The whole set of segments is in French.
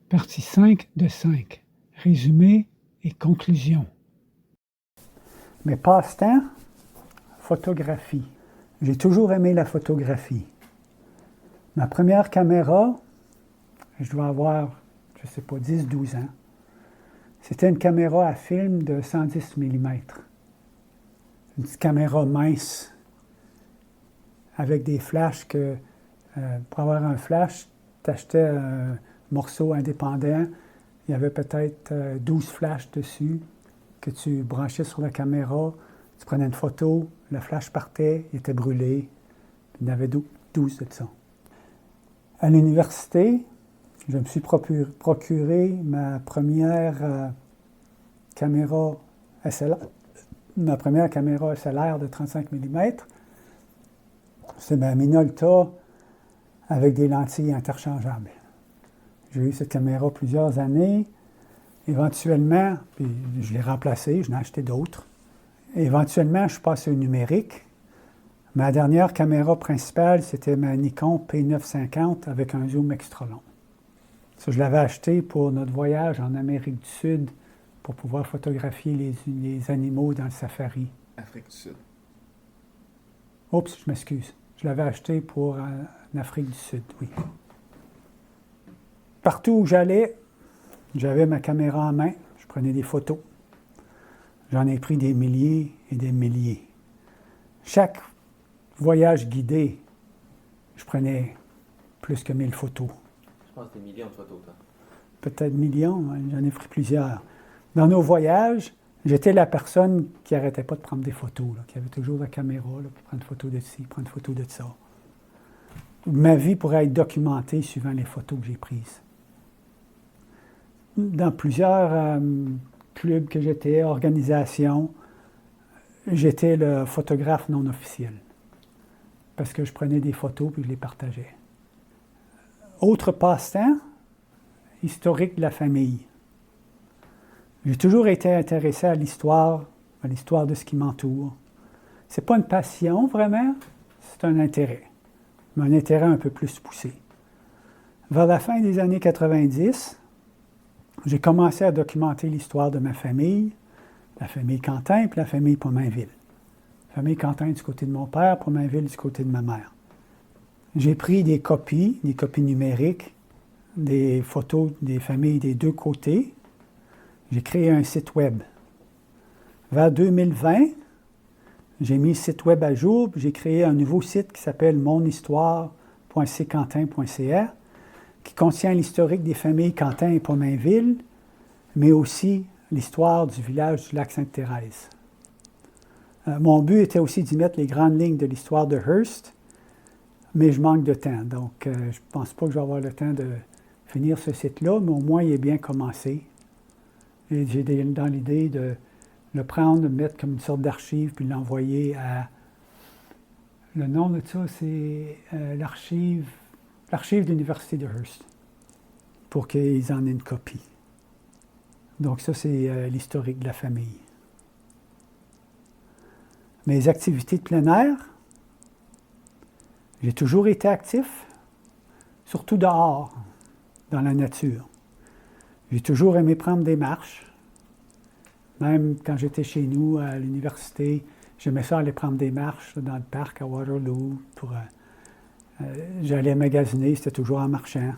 Partie 5 de 5. Résumé et conclusion. Mes passe-temps, photographie. J'ai toujours aimé la photographie. Ma première caméra, je dois avoir, je ne sais pas, 10-12 ans. C'était une caméra à film de 110 mm. Une petite caméra mince avec des flashs que, pour avoir un flash, tu achetais un morceau indépendant. Il y avait peut-être 12 flashs dessus que tu branchais sur la caméra. Tu prenais une photo, le flash partait, il était brûlé. Il y en avait 12 de ça. À l'université, je me suis procuré ma première caméra SLR, de 35 mm. C'est ma Minolta avec des lentilles interchangeables. J'ai eu cette caméra plusieurs années. Éventuellement, puis je l'ai remplacée, je n'ai acheté d'autres. Éventuellement, je suis passé au numérique. Ma dernière caméra principale, c'était ma Nikon P950 avec un zoom extra long. Ça, je l'avais acheté pour notre voyage en Amérique du Sud pour pouvoir photographier les animaux dans le safari. Afrique du Sud. Oups, je m'excuse. Je l'avais acheté pour en Afrique du Sud, oui. Partout où j'allais, j'avais ma caméra en main, je prenais des photos. J'en ai pris des milliers et des milliers. Chaque voyage guidé, je prenais plus que 1000 photos. Je pense que des millions de photos, toi. Peut-être millions, j'en ai pris plusieurs. Dans nos voyages, j'étais la personne qui n'arrêtait pas de prendre des photos, là, qui avait toujours la caméra là, pour prendre photo de ci, prendre photo de ça. Ma vie pourrait être documentée suivant les photos que j'ai prises. Dans plusieurs clubs que j'étais, organisations, j'étais le photographe non officiel. Parce que je prenais des photos puis je les partageais. Autre passe-temps, historique de la famille. J'ai toujours été intéressé à l'histoire de ce qui m'entoure. C'est pas une passion vraiment, c'est un intérêt. Mais un intérêt un peu plus poussé. Vers la fin des années 90, j'ai commencé à documenter l'histoire de ma famille, la famille Quentin puis la famille Pomainville. La famille Quentin du côté de mon père, Pomainville du côté de ma mère. J'ai pris des copies numériques, des photos des familles des deux côtés. J'ai créé un site web. Vers 2020, j'ai mis le site web à jour, puis j'ai créé un nouveau site qui s'appelle monhistoire.cquentin.ca, qui contient l'historique des familles Quentin et Pomainville, mais aussi l'histoire du village du Lac-Sainte-Thérèse. Mon but était aussi d'y mettre les grandes lignes de l'histoire de Hearst, mais je manque de temps, donc je ne pense pas que je vais avoir le temps de finir ce site-là, mais au moins il est bien commencé. Et j'ai dans l'idée de le prendre, de le mettre comme une sorte d'archive, puis l'envoyer à... Le nom de ça, c'est l'archive de l'Université de Hearst, pour qu'ils en aient une copie. Donc ça, c'est l'historique de la famille. Mes activités de plein air, j'ai toujours été actif, surtout dehors, dans la nature. J'ai toujours aimé prendre des marches. Même quand j'étais chez nous à l'université, j'aimais ça aller prendre des marches dans le parc à Waterloo. J'allais magasiner, c'était toujours en marchant.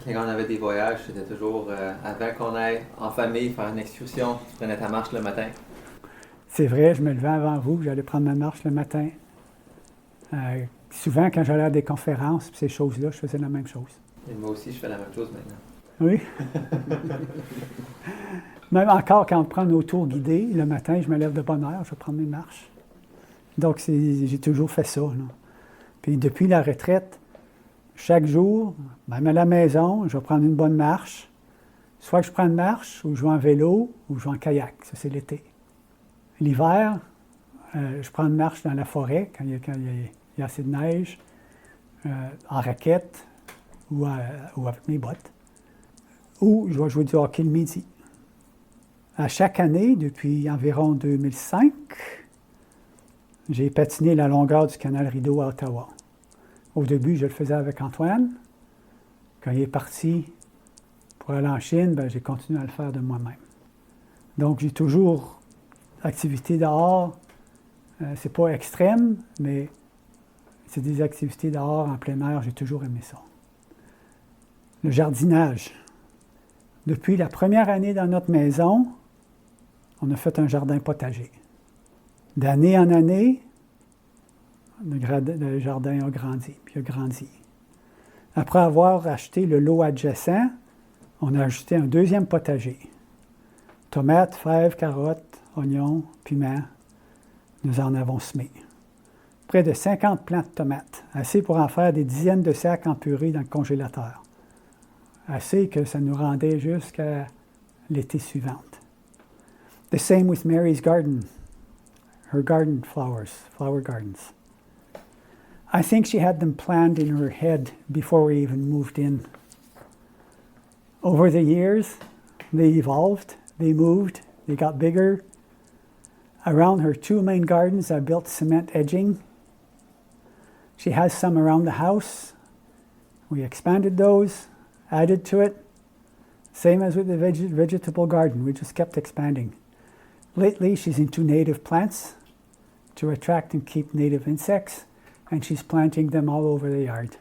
Quand on avait des voyages, c'était toujours avant qu'on aille en famille faire une excursion, tu prenais ta marche le matin. C'est vrai, je me levais avant vous, j'allais prendre ma marche le matin. Souvent, quand j'allais à des conférences, ces choses-là, je faisais la même chose. Et moi aussi, je fais la même chose maintenant. Oui. Même encore, quand on prend nos tours guidés, le matin, je me lève de bonne heure, je vais prendre mes marches. Donc, j'ai toujours fait ça, là. Puis depuis la retraite, chaque jour, même à la maison, je vais prendre une bonne marche. Soit que je prends une marche, ou je vais en vélo, ou je vais en kayak. Ça, c'est l'été. L'hiver, je prends une marche dans la forêt, quand il y a assez de neige, en raquette, ou avec mes bottes. Ou je vais jouer du hockey le midi. À chaque année, depuis environ 2005, j'ai patiné la longueur du canal Rideau à Ottawa. Au début, je le faisais avec Antoine. Quand il est parti pour aller en Chine, ben, j'ai continué à le faire de moi-même. Donc, j'ai toujours activités dehors. C'est pas extrême, mais c'est des activités dehors en plein air. J'ai toujours aimé ça. Le jardinage. Depuis la première année dans notre maison, on a fait un jardin potager. D'année en année, le jardin a grandi, puis a grandi. Après avoir acheté le lot adjacent, on a ajouté un deuxième potager. Tomates, fèves, carottes, oignons, piments, nous en avons semé. Près de 50 plants de tomates, assez pour en faire des dizaines de sacs en purée dans le congélateur. Assez que ça nous rendait jusqu'à l'été suivant. The same with Mary's garden, her garden flowers, flower gardens. I think she had them planned in her head before we even moved in. Over the years, they evolved, they moved, they got bigger. Around her two main gardens, I built cement edging. She has some around the house. We expanded those, added to it. Same as with the vegetable garden, we just kept expanding. Lately, she's into native plants to attract and keep native insects, and she's planting them all over the yard.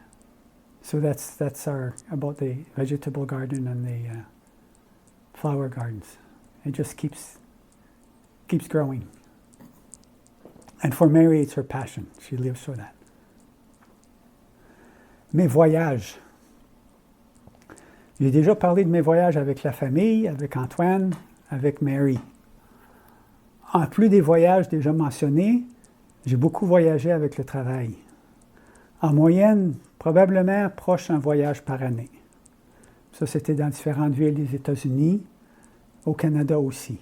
So that's our about the vegetable garden and the flower gardens. It just keeps growing. And for Mary, it's her passion. She lives for that. Mes voyages. J'ai déjà parlé de mes voyages avec la famille, avec Antoine, avec Mary. En plus des voyages déjà mentionnés, j'ai beaucoup voyagé avec le travail. En moyenne, probablement proche d'un voyage par année. Ça, c'était dans différentes villes des États-Unis, au Canada aussi.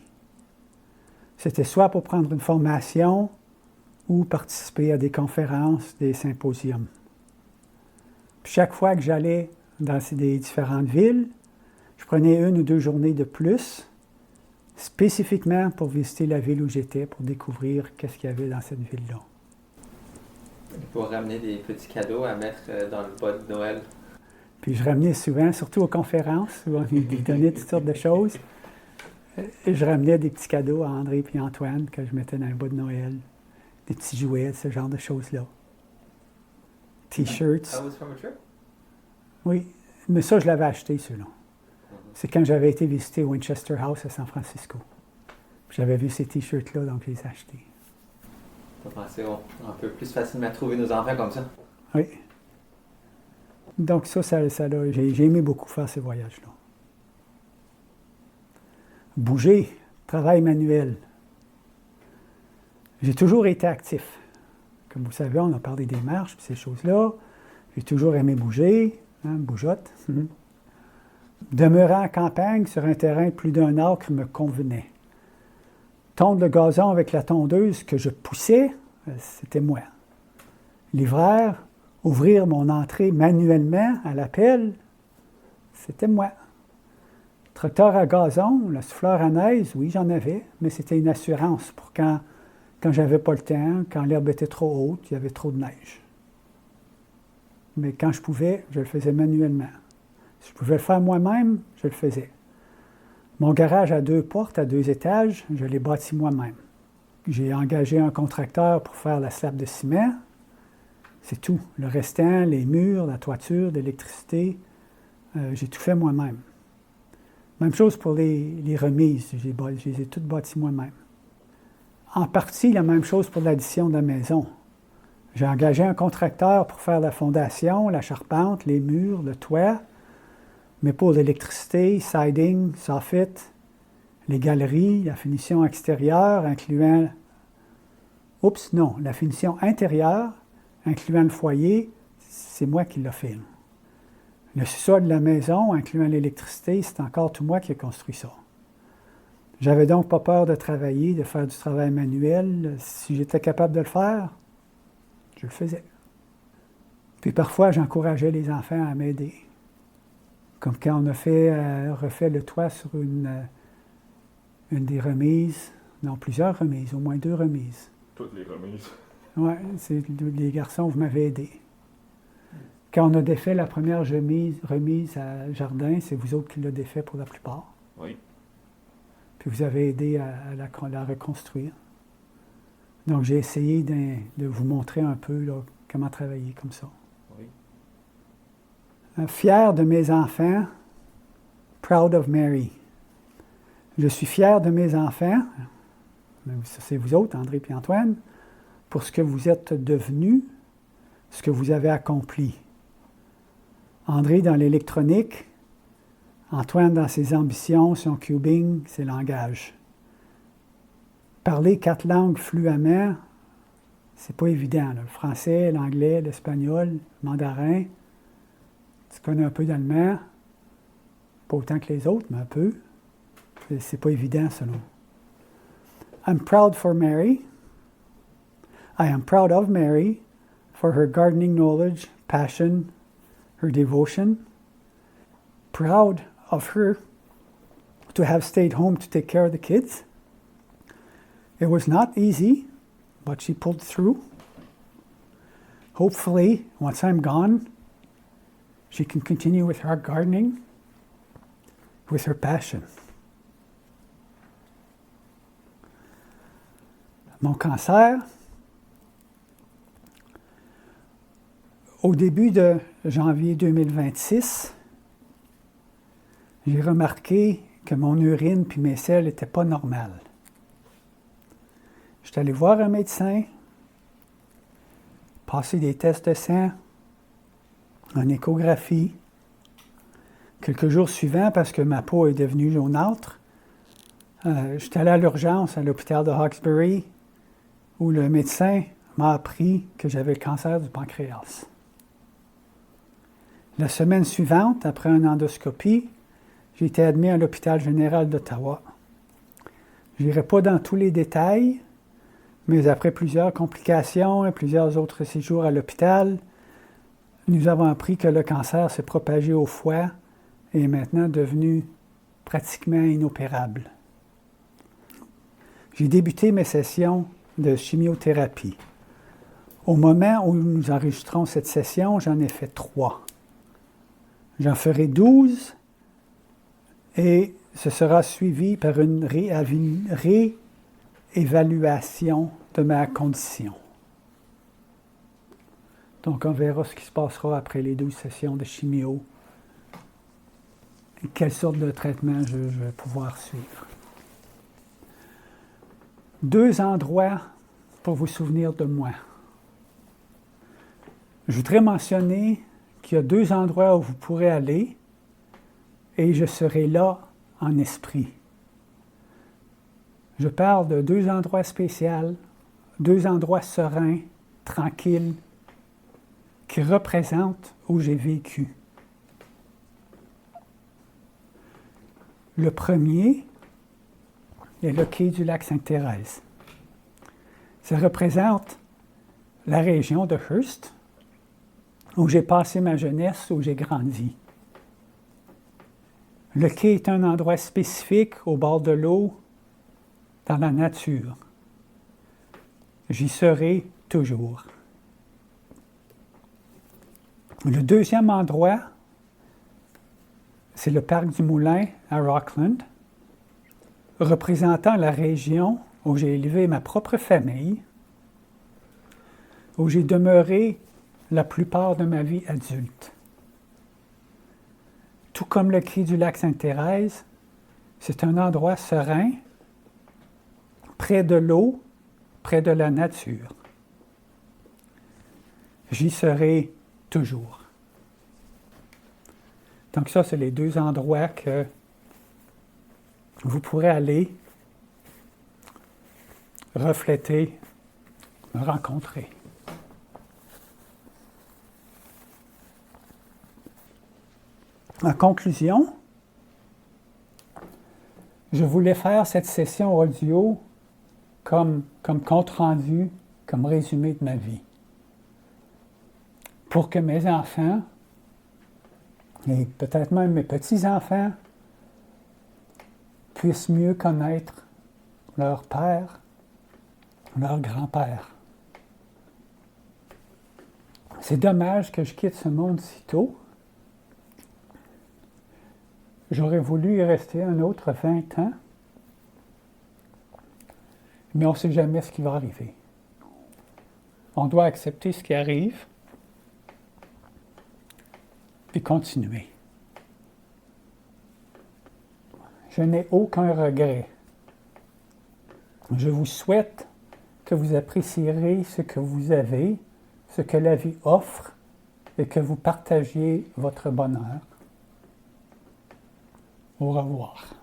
C'était soit pour prendre une formation ou participer à des conférences, des symposiums. Puis chaque fois que j'allais dans des différentes villes, je prenais 1 ou 2 journées de plus, spécifiquement pour visiter la ville où j'étais, pour découvrir qu'est-ce qu'il y avait dans cette ville-là. Pour ramener des petits cadeaux à mettre dans le bas de Noël. Puis je ramenais souvent, surtout aux conférences, où on nous donnait toutes sortes de choses. Et je ramenais des petits cadeaux à André et Antoine que je mettais dans le bas de Noël. Des petits jouets, ce genre de choses-là. T-shirts. That was from a trip? Oui, mais ça, je l'avais acheté, ceux-là. C'est quand j'avais été visiter Winchester House à San Francisco. J'avais vu ces T-shirts-là, donc je les ai achetés. Vous pensez on peut plus facilement trouver nos enfants comme ça? Oui. Donc ça j'ai aimé beaucoup faire ces voyages-là. Bouger, travail manuel. J'ai toujours été actif. Comme vous savez, on a parlé des marches, puis ces choses-là. J'ai toujours aimé bouger, bougeotte. Demeurant en campagne sur un terrain de plus d'un acre me convenait. Tondre le gazon avec la tondeuse que je poussais, c'était moi. L'hiver, ouvrir mon entrée manuellement à la pelle, c'était moi. Tracteur à gazon, le souffleur à neige, oui, j'en avais, mais c'était une assurance pour quand j'avais pas le temps, quand l'herbe était trop haute, il y avait trop de neige. Mais quand je pouvais, je le faisais manuellement. Si je pouvais le faire moi-même, je le faisais. Mon garage à 2 portes, à 2 étages, je l'ai bâti moi-même. J'ai engagé un contracteur pour faire la slab de ciment. C'est tout. Le restant, les murs, la toiture, l'électricité, j'ai tout fait moi-même. Même chose pour les remises. Je les ai toutes bâties moi-même. En partie, la même chose pour l'addition de la maison. J'ai engagé un contracteur pour faire la fondation, la charpente, les murs, le toit. Mais pour l'électricité, siding, soffit, les galeries, la finition extérieure, incluant... la finition intérieure, incluant le foyer, c'est moi qui l'ai fait. Le sous-sol de la maison, incluant l'électricité, c'est encore tout moi qui ai construit ça. J'avais donc pas peur de travailler, de faire du travail manuel. Si j'étais capable de le faire, je le faisais. Puis parfois, j'encourageais les enfants à m'aider. Comme quand on a refait le toit sur une des remises, non, plusieurs remises, au moins 2 remises. Toutes les remises. Oui, les garçons, vous m'avez aidé. Quand on a défait la première remise à Jardin, c'est vous autres qui l'avez défait pour la plupart. Oui. Puis vous avez aidé à la reconstruire. Donc j'ai essayé de vous montrer un peu là, comment travailler comme ça. Oui. Fier de mes enfants, proud of Mary. Je suis fier de mes enfants, c'est vous autres, André et Antoine, pour ce que vous êtes devenus, ce que vous avez accompli. André dans l'électronique, Antoine dans ses ambitions, son cubing, ses langages. Parler 4 langues fluemment, c'est pas évident. Là. Le français, l'anglais, l'espagnol, le mandarin. Tu connais un peu d'allemand, pas autant que les autres, mais un peu. C'est pas évident, selon. I'm proud for Mary. I am proud of Mary for her gardening knowledge, passion, her devotion. Proud of her to have stayed home to take care of the kids. It was not easy, but she pulled through. Hopefully, once I'm gone, she can continue with her gardening, with her passion. Mon cancer, au début de janvier 2026, j'ai remarqué que mon urine puis mes selles n'étaient pas normales. Je suis allé voir un médecin, passer des tests de sang, une échographie. Quelques jours suivants, parce que ma peau est devenue jaunâtre, je suis allé à l'urgence à l'hôpital de Hawkesbury, où le médecin m'a appris que j'avais le cancer du pancréas. La semaine suivante, après une endoscopie, j'ai été admis à l'hôpital général d'Ottawa. Je n'irai pas dans tous les détails, mais après plusieurs complications et plusieurs autres séjours à l'hôpital, nous avons appris que le cancer s'est propagé au foie et est maintenant devenu pratiquement inopérable. J'ai débuté mes sessions de chimiothérapie. Au moment où nous enregistrons cette session, j'en ai fait 3. J'en ferai 12 et ce sera suivi par une réévaluation de ma condition. Donc, on verra ce qui se passera après les 12 sessions de chimio et quelle sorte de traitement je vais pouvoir suivre. 2 endroits pour vous souvenir de moi. Je voudrais mentionner qu'il y a 2 endroits où vous pourrez aller et je serai là en esprit. Je parle de 2 endroits spéciaux, 2 endroits sereins, tranquilles, qui représentent où j'ai vécu. Le premier est le quai du lac Sainte-Thérèse. Ça représente la région de Hearst, où j'ai passé ma jeunesse, où j'ai grandi. Le quai est un endroit spécifique au bord de l'eau, dans la nature. J'y serai toujours. Le deuxième endroit, c'est le parc du Moulin à Rockland, représentant la région où j'ai élevé ma propre famille, où j'ai demeuré la plupart de ma vie adulte. Tout comme le quai du lac Sainte-Thérèse, c'est un endroit serein, près de l'eau, près de la nature. J'y serai toujours. Donc ça, c'est les 2 endroits que vous pourrez aller refléter, rencontrer. En conclusion, je voulais faire cette session audio comme compte-rendu, comme résumé de ma vie. Pour que mes enfants, et peut-être même mes petits-enfants, puissent mieux connaître leur père, leur grand-père. C'est dommage que je quitte ce monde si tôt. J'aurais voulu y rester un autre 20 ans, mais on ne sait jamais ce qui va arriver. On doit accepter ce qui arrive, puis continuer. Je n'ai aucun regret. Je vous souhaite que vous apprécierez ce que vous avez, ce que la vie offre, et que vous partagiez votre bonheur. Au revoir.